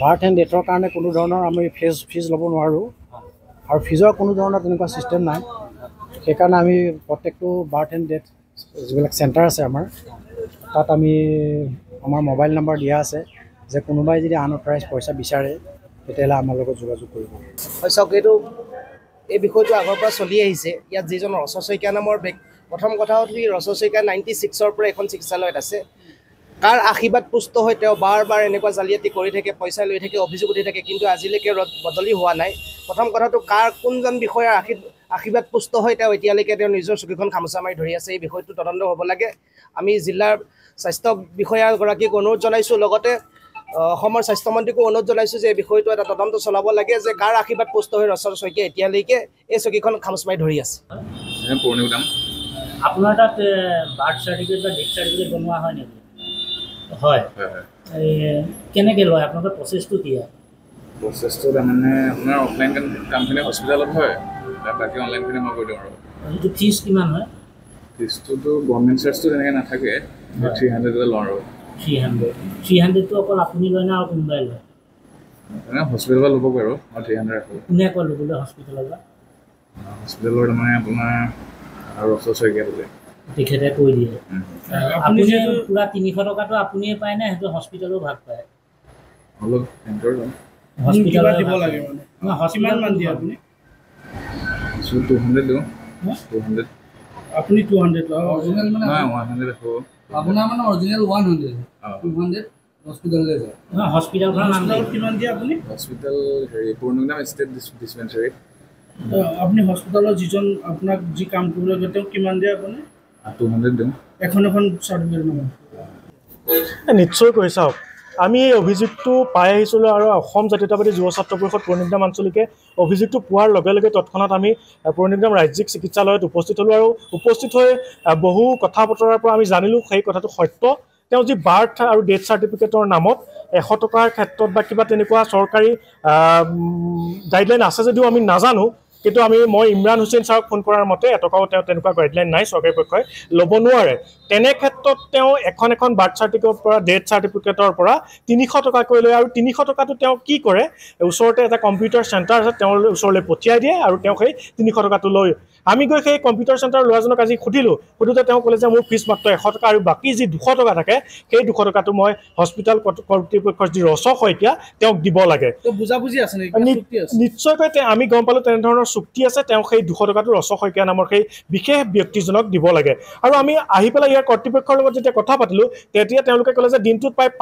Birth and ডেটৰ কাৰণে কোনো ধৰণৰ আমি ফিজ ল'ব নোৱাৰোঁ আৰু ফিজৰ কোনো ধৰণৰ তেনেকুৱা ছিষ্টেম নাই। সেইকাৰণে আমি প্ৰত্যেকটো বাৰ্থ এণ্ড ডেট যিবিলাক চেণ্টাৰ আছে আমাৰ তাত আমি আমাৰ মোবাইল নম্বৰ দিয়া আছে যে কোনোবাই যদি আনঅথৰাইজ পইচা বিচাৰে তেতিয়াহ'লে আমাৰ লগত যোগাযোগ কৰিব। হয় চাওক, এইটো এই বিষয়টো আগৰ পৰা চলি আহিছে। ইয়াত যিজন ৰচ শইকীয়া নামৰ প্ৰথম কথা হ'ল সি ৰচ শইকীয়া 96ৰ পৰা এখন চিকিৎসালয়ত আছে। কাৰ আশীৰ্বাদ পুষ্ট হৈ তেওঁ বাৰ বাৰ এনেকুৱা জালিয়াতি কৰি থাকে, পইচা লৈ থাকে, অভিযোগ উঠি থাকে, কিন্তু আজিলৈকে বদলি হোৱা নাই। প্ৰথম কথাটো কোনজন বিষয়াৰ আশীৰ্বাদ পুষ্ট হৈ তেওঁ এতিয়ালৈকে তেওঁ নিজৰ চকীখন খামোচা মাৰি ধৰি আছে, এই বিষয়টো তদন্ত হ'ব লাগে। আমি জিলাৰ স্বাস্থ্য বিষয়াগৰাকীক অনুৰোধ জনাইছোঁ, লগতে অসমৰ স্বাস্থ্যমন্ত্ৰীকো অনুৰোধ জনাইছোঁ যে এই বিষয়টো এটা তদন্ত চলাব লাগে যে কাৰ আশীৰ্বাদ পুষ্ট হৈ ৰচ শইকীয়া এতিয়ালৈকে এই চকীখন খামোচ মাৰি ধৰি আছে। আপোনাৰ তাত বাৰ্থ চাৰ্টিফিকেট বা ডেথ চাৰ্টিফিকেট বনোৱা হয় নেকি? হয়। কেনেকৈ লয় আপোনালোকৰ প্ৰচেছটো কি হয়? প্ৰচেছটো তাৰমানে আপোনাৰ অফলাইন কামখিনি হস্পিটেলত হয়, বাকী অনলাইনখিনি মই কৰি দিওঁ আৰু। সেইটো ফিজ কিমান হয়? ফিজটোতো গভৰ্ণমেণ্ট চাৰ্জটো তেনেকৈ নাথাকে, 300 লওঁ আৰু। 300টো অকল আপুনি লয় নে আৰু কোনোবাই লয়? হস্পিটেলৰ পৰা ল'ব বাৰু, মই 300 ৰাখোঁ। কোনে কয় ল'বলৈ হস্পিটেলৰ পৰা? হস্পিটেলৰ তাৰমানে আপোনাৰ ৰচ শইকীয়া বোলে তেখেতে কৈ দিয়ে। আপুনি পূৰা 300 টকাটো আপুনিয়ে পায় নে সেইটো হস্পিটেলো ভাগ পায়? অলপ সেন্টাৰ যাম। হস্পিটেলত দিব লাগে মানে। হস্পিটেলমান দিয়ে আপুনি? 200 দিওঁ। 200 আপুনি 200 লয়? অৰিজিনেল মানে নহয় 100 ৰাখোঁ। আপোনাৰ মানে অৰিজিনেল 100, 200 হস্পিটেললৈ যায়। হস্পিটেলখনৰ নাম কিমান দিয়ে আপুনি? হস্পিটেল হেৰি পূৰ্ণগ্ৰাম ষ্টেট ডিছপেঞ্চাৰী। আপুনি হস্পিটেলৰ যিজন আপোনাক যি কাম কৰিবলৈ গৈ তেওঁক কিমান দিয়ে আপুনি? 200 দিওঁ। এখন চাৰ্টিফিকেট নহয়? নিশ্চয়কৈ চাওক, আমি এই অভিযোগটো পাই আহিছিলোঁ আৰু অসম জাতীয়তাবাদী যুৱ ছাত্ৰ পৰিষদ পৌৰনিগম আঞ্চলিকে অভিযোগটো পোৱাৰ লগে লগে তৎক্ষণাত আমি পৌৰনিগম ৰাজ্যিক চিকিৎসালয়ত উপস্থিত হ'লোঁ আৰু উপস্থিত হৈ বহু কথা বতৰাৰ পৰা আমি জানিলোঁ সেই কথাটো সত্য। তেওঁ যি বাৰ্থ আৰু ডেথ চাৰ্টিফিকেটৰ নামত 100 টকাৰ ক্ষেত্ৰত বা কিবা তেনেকুৱা চৰকাৰী গাইডলাইন আছে যদিও আমি নাজানো, কিন্তু মই ইমৰান হুছেইন ছাৰক ফোন কৰাৰ মতে এটকাও তেওঁ তেনেকুৱা গাইডলাইন নাই, চৰকাৰী পক্ষই ল'ব নোৱাৰে। তেনে ক্ষেত্ৰত তেওঁ এখন বাৰ্থ চাৰ্টিফিকেটৰ পৰা ডেথ চাৰ্টিফিকেটৰ পৰা 300 টকাকৈ লয় আৰু 300 টকাটো তেওঁ কি কৰে, ওচৰতে এটা কম্পিউটাৰ চেণ্টাৰ আছে তেওঁৰ ওচৰলৈ পঠিয়াই দিয়ে আৰু তেওঁ সেই 300 টকাটো লৈ আমি গৈ সেই কম্পিউটাৰ চেণ্টাৰৰ ল'ৰাজনক আজি সুধোতে তেওঁ ক'লে যে মোৰ ফিজ মাত্ৰ 100 টকা আৰু বাকী যি 200 টকা থাকে সেই 200 টকাটো মই হস্পিটেল কৰ্তৃপক্ষৰ যি ৰচ শইকীয়া তেওঁক দিব লাগে। বুজাবুজি আছে নেকি? নিশ্চয়কৈ আমি গম পালোঁ তেনেধৰণৰ চুক্তি আছে, তেওঁ সেই 200 টকাটো ৰচ শইকীয়া নামৰ সেই বিশেষ ব্যক্তিজনক দিব লাগে। আৰু আমি আহি পেলাই ইয়াৰ কৰ্তৃপক্ষৰ লগত যেতিয়া কথা পাতিলোঁ তেতিয়া তেওঁলোকে ক'লে যে দিনটোত প্ৰায়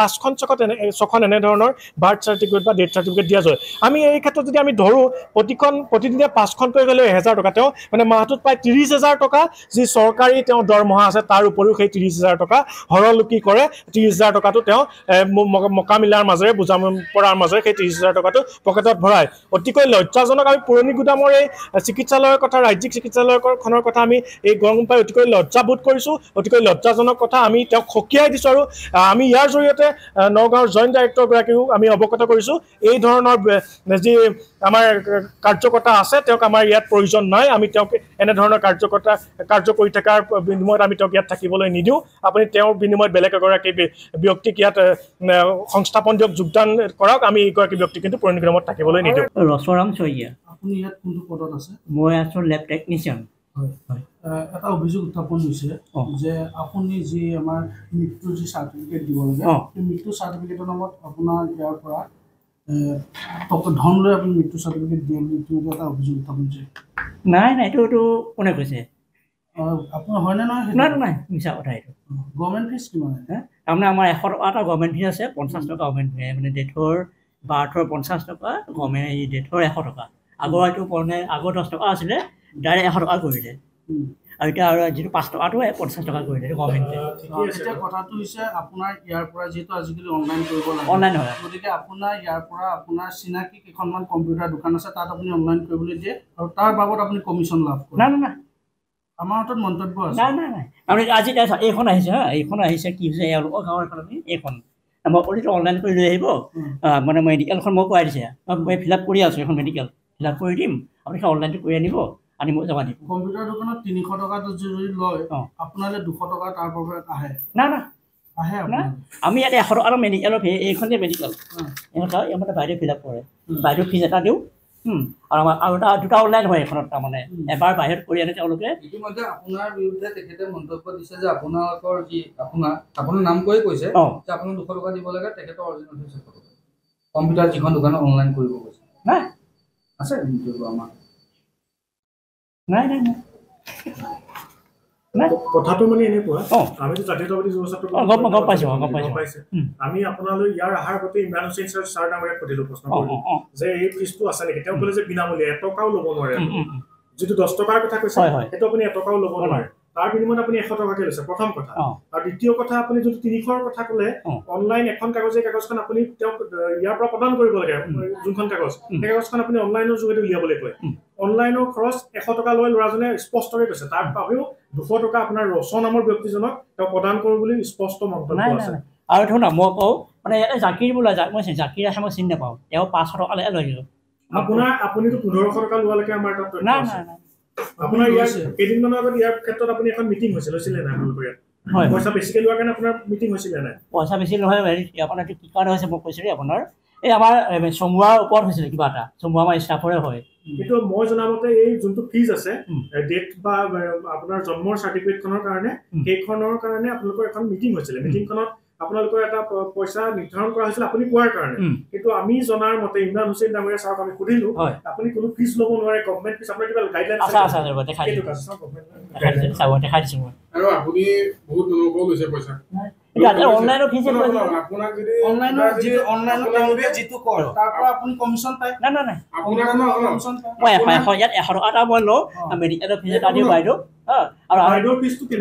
5খন এনেধৰণৰ বাৰ্থ চাৰ্টিফিকেট বা ডেথ চাৰ্টিফিকেট দিয়া যায়। আমি এই ক্ষেত্ৰত যদি আমি ধৰোঁ প্ৰতিদিনে 5খনকৈ গ'লে 1000 টকা, তেওঁ মানে মাহটোত প্ৰায় 30,000 টকা যি চৰকাৰী তেওঁ দৰমহা আছে তাৰ উপৰিও সেই 30,000 টকা হৰলুকি কৰে। 30,000 টকাটো তেওঁ মকামিলাৰ মাজেৰে বুজাপৰাৰ মাজেৰে সেই 30,000 টকাটো পকেটত ভৰায়। অতিকৈ লজ্জাজনক। আমি পুৰণি গুদামৰ এই চিকিৎসালয়ৰ কথা, ৰাজ্যিক চিকিৎসালয়খনৰ কথা আমি এই গম পাই অতিকৈ লজ্জাবোধ কৰিছোঁ, অতিকৈ লজ্জাজনক কথা। আমি তেওঁক সকীয়াই দিছোঁ আৰু আমি ইয়াৰ জৰিয়তে নগাঁৱৰ জইণ্ট ডাইৰেক্টৰগৰাকীও আমি অৱগত কৰিছোঁ এই ধৰণৰ যি আমাৰ কাৰ্যকৰ্তা আছে তেওঁক আমাৰ ইয়াত প্ৰয়োজন নাই, আমি তেওঁক এনেধৰণৰ কাৰ্য কৰি থকাৰ বিনিময়ত আমি তেওঁক ইয়াত থাকিবলৈ নিদিওঁ। আপুনি তেওঁৰ বিনিময়ত বেলেগ এগৰাকী ব্যক্তিক ইয়াত সংস্থাপন দিয়ক, যোগদান কৰক, আমি এইগৰাকী ব্যক্তি কিন্তু পৌৰ নিগমত থাকিবলৈ নিদিওঁ। ৰচৰাম শইকীয়া। আপুনি ইয়াত কোনটো পদত আছে? মই আছোঁ লেব টেকনিচিয়ান। হয়। এটা অভিযোগ উত্থাপন হৈছে যে আপুনি যি আমাৰ মৃত্যুৰ যি চাৰ্টিফিকেট দিব লাগে, সেই মৃত্যু চাৰ্টিফিকেটৰ নামত আপোনাৰ ইয়াৰ পৰা ধন লৈ আপুনি মৃত্যু চাৰ্টিফিকেট দিয়ে বুলি এটা অভিযোগ উত্থাপন হৈছে। নাই এইটো কোনে কৈছে? আপোনাৰ হয়নে নহয়? নাই, মিছা কথা এইটো। গভৰ্ণমেণ্ট ফিজ কিমান? তাৰমানে আমাৰ 100 টকা এটা গভৰ্ণমেণ্ট ফিজ আছে, 50 টকা গভৰ্ণমেণ্ট ফিজ, মানে ডেথৰ বাৰ্থৰ 50 টকা, ডেথৰ 100 টকা। আগৰ 10 টকা আছিলে, ডাইৰেক্ট 100 টকা কৰিলে। আৰু এতিয়া আৰু যিটো 5 টকাটো 50 টকা কৰিলে গভৰ্ণমেণ্টে। এতিয়া কথাটো হৈছে আপোনাৰ ইয়াৰ পৰা যিহেতু আজিকালি অনলাইন কৰিব লাগে, অনলাইন হয়, গতিকে আপোনাৰ ইয়াৰ পৰা আপোনাৰ চিনাকি কেইখনমান কম্পিউটাৰ দোকান আছে, তাত আপুনি অনলাইন কৰিবলৈ দিয়ে আৰু তাৰ বাবদ আপুনি কমিশ্যন লাভ কৰে। নাই আমাৰ হাতত মন্তব্য আছে। নাই আপুনি আজি এইখন আহিছে, এইখন আহিছে কি হৈছে এওঁলোকৰ গাঁৱৰ এখন আমি এইখন মই ক'লো অনলাইন কৰি লৈ আহিব, মানে মেডিকেলখন মই কৰাই দিছে, মই ফিল আপ কৰি আছোঁ, এখন মেডিকেল ফিল আপ কৰি দিম, আপুনি সেই অনলাইনটো কৰি আনিব, আনি মই জমা দিম। কম্পিউটাৰ দোকানত 300 টকাটো যদি লয়, আপোনালৈ 200 টকা তাৰ পৰা আহে? নাই আমি ইয়াতে 100 টকা মেডিকেলৰ ফিজ এইখন যে মেডিকেল এনেকুৱা ইয়াতে বাইদেউ ফিল আপ কৰে বাইদেউ ফিজ এটা দিওঁ আৰু আমাৰ আৰু দুটা অনলাইন হয় এখনত তাৰমানে এবাৰ বাহিৰত কৰি আনে তেওঁলোকে ইতিমধ্যে আপোনাৰ বিৰুদ্ধে তেখেতে মন্তব্য দিছে যে আপোনালোকৰ যি আপোনাৰ নাম কৈ কৈছে যে আপুনি 200 টকা দিব লাগে তেখেতৰ অৰিজিনেল হৈছে কম্পিউটাৰ যিখন দোকানত অনলাইন কৰিব কৈছে নাই আছে আমাৰ নাই নাই নাই কথাটো মানে এনেকুৱা আমিতো জাতীয়তাবাদী যুৱ ছাত্ৰ গম পাইছো আমি আপোনালৈ ইয়াৰ আহাৰ আগতে ইমৰান হুছেইন ছাৰ নামেৰে সুধিলো প্ৰশ্ন কৰিলো যে এই ফিজটো আছে নেকি তেওঁ ক'লে যে বিনামূলীয়া 1 টকাও ল'ব নোৱাৰে যিটো 10 টকাৰ কথা কৈছে সেইটো আপুনি 1 টকাও ল'ব নোৱাৰে তাৰ বিনিময়ত আপুনি 100 টকাকে লৈছে প্ৰথম কথা আৰু দ্বিতীয় কথা আপুনি যদি 300ৰ কথা ক'লে অনলাইন এখন কাগজখন আপুনি তেওঁক ইয়াৰ পৰা প্ৰদান কৰিব লাগে যোনখন কাগজ সেই কাগজখন আপুনি অনলাইনৰ যোগেদি উলিয়াবলৈ কয় অনলাইনৰ খৰচ 100 টকা লৈ ল'ৰাজনে স্পষ্টকৈ কৈছে তাৰ বাবেও 200 টকা আপোনাৰ ৰচন নামৰ ব্যক্তিজনক তেওঁ প্ৰদান কৰিব বুলি স্পষ্ট মন্তব্য আছে আৰু দেখোন মই কওঁ মানে জাকিৰ বোলা মই জাকিৰ আছে মই চিনি নাপাওঁ তেওঁ 500 টকা লৈ গ'ল আপুনিতো 1500 টকা লোৱালৈকে আমাৰ তাত নাই আপোনাৰ ইয়াৰ কেইদিনমানৰ আগত ইয়াৰ ক্ষেত্ৰত আপুনি এখন মিটিং হৈছিলে নাই আপোনালোকৰ ইয়াত হয় পইচা বেছিকৈ লোৱাৰ কাৰণে আপোনাৰ মিটিং হৈছিলে নাই পইচা বেছি নহয় আপোনাৰ কি কাৰণে হৈছে মই কৈছিলোঁ আপোনাৰ এই আমাৰ চমুৱাৰ ওপৰত হৈছিলে কিবা এটা চমুৱা আমাৰ ষ্টাফৰে হয় কিন্তু মই জনামতে এই যোনটো ফিজ আছে ডেট বা আপোনাৰ জন্মৰ চাৰ্টিফিকেটখনৰ কাৰণে সেইখনৰ কাৰণে আপোনালোকৰ এখন মিটিং হৈছিলে মিটিংখনত আপোনালোকৰ এটা পইচা নিৰ্ধাৰণ কৰা হৈছিল আপুনি কোৱাৰ কাৰণে কিন্তু আমি জনাৰ মতে ইমৰান হুছেইন ডাঙৰীয়া ছাৰক আমি সুধিলো আপুনি কোনো ফিজ ল'ব নোৱাৰে গভৰ্ণমেণ্ট ফিজ আপোনাৰ কিবা গাইডলাইন আছে দেখাই দিছোঁ আৰু আপুনি বহুত লোকক লৈছে পইচা অনলাইনৰ ফিজ আপোনাক যদি অনলাইনত তেওঁলোকে যিটো কয় তাৰ পৰা আপুনি কমিশ্যন পায় নাই আপোনাক কমিশ্যন মই ইয়াত 100 টকা এটা মই লওঁ মেডিকেলৰ ফিজ এটা দিওঁ বাইদেউ আৰু বাইদেউৰ ফিজটো কিয়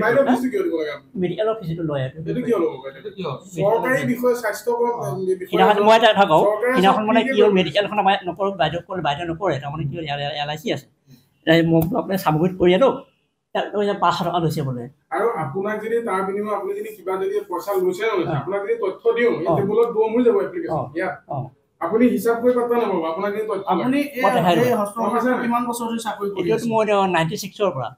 দিব লাগে মেডিকেলৰ ফিজটো লয় এইটো কিয় ল'ব চৰকাৰী বিষয় স্বাস্থ্য সিদিনাখন মই এটা কথা কওঁ সিদিনাখন মানে কি হ'ল মেডিকেলখন আমাৰ নকৰোঁ বাইদেউ ক'লে বাইদেউ নকৰে তাৰমানে কি হ'ল LIC আছে মই আপুনি চামগুৰিত কৰি আনো 500 টকা লৈছে বোলে আৰু আপোনাক যদি তাৰ বিনিময়ত আপুনি যদি কিবা যদি পইচা লৈছে আপোনাক যদি তথ্য দিওঁ এই টেবুলত দম হৈ যাব এপ্লিকেশ্যন আপুনি হিচাপ কৰি পাত্তা নাপাব আপোনাক যদি তথ্য আপুনি এই হস্পিটেলত কিমান বছৰ ধৰি চাকৰি কৰি আছে মই 96ৰ পৰা